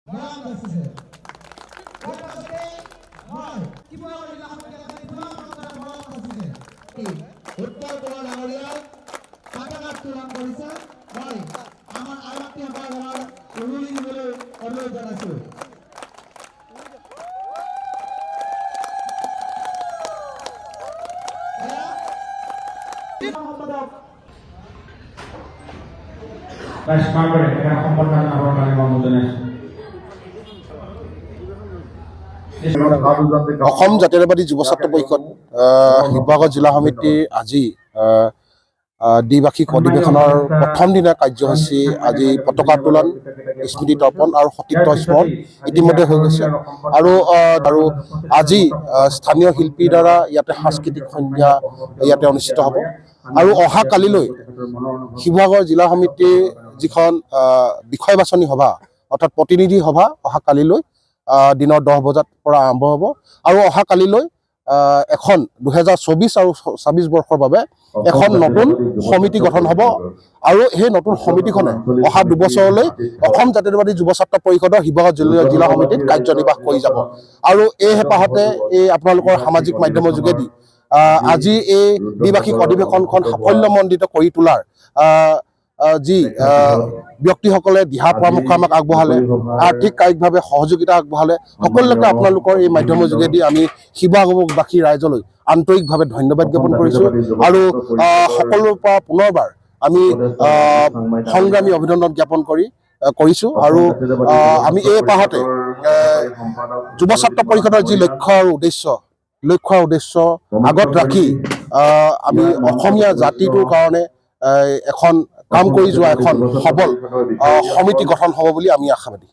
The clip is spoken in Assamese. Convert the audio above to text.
উত্তৰ কোৱা ডাঙৰীয়াই কাটাকাট তুলান কৰিছে। মই আমাৰ আৰক্ষী সভাৰ উৰুলি দিবলৈ অনুৰোধ জনাইছোঁ। অসম জাতীয়তাবাদী যুৱ ছাত্ৰ পৰিষদ শিৱসাগৰ জিলা সমিতিৰ আজি দ্বিবাৰ্ষিক অধিৱেশনৰ প্ৰথম দিনা কাৰ্যসূচী আজি পতাকা উত্তোলন, স্মৃতি তৰ্পণ আৰু সতীৰ্থ স্মৰণ ইতিমধ্যে হৈ গৈছে। আৰু আজি স্থানীয় শিল্পীৰ দ্বাৰা ইয়াতে সাংস্কৃতিক সন্ধ্যা ইয়াতে অনুষ্ঠিত হ'ব। আৰু অহা কালিলৈ শিৱসাগৰ জিলা সমিতিৰ যিখন বিষয় বাছনি সভা অৰ্থাৎ প্ৰতিনিধি সভা অহা কালিলৈ দিনৰ 10 বজাৰ পৰা আৰম্ভ হ'ব। আৰু অহা কালিলৈ এখন 2024 আৰু 26 বৰ্ষৰ বাবে এখন নতুন সমিতি গঠন হ'ব। আৰু সেই নতুন সমিতিখনে অহা 2 বছৰলৈ অসম জাতীয়তাবাদী যুৱ ছাত্ৰ পৰিষদৰ শিৱসাগৰ জিলা সমিতিত কাৰ্যনিৰ্বাহ কৰি যাব। আৰু এই হেঁপাহতে এই আপোনালোকৰ সামাজিক মাধ্যমৰ যোগেদি আজি এই দ্বিবাৰ্ষিক অধিৱেশনখন সাফল্যমণ্ডিত কৰি তোলাৰ যি ব্যক্তিসকলে দিহা পৰামৰ্শ আমাক আগবঢ়ালে, আৰ্থিক কায়িকভাৱে সহযোগিতা আগবঢ়ালে, সকলোকে আপোনালোকৰ এই মাধ্যমৰ যোগেদি আমি শিৱসাগৰবাসী ৰাইজলৈ আন্তৰিকভাৱে ধন্যবাদ জ্ঞাপন কৰিছোঁ। আৰু সকলোৰে পৰা পুনৰবাৰ আমি সংগ্ৰামী অভিনন্দন জ্ঞাপন কৰিছোঁ। আৰু আমি এই পাহতে যুৱ ছাত্ৰ পৰিষদৰ যি লক্ষ্য আৰু উদ্দেশ্য আগত ৰাখি আমি অসমীয়া জাতিটোৰ কাৰণে এখন কাম কৰি যোৱা এখন সবল সমিতি গঠন হ'ব বুলি আমি আশাবাদী।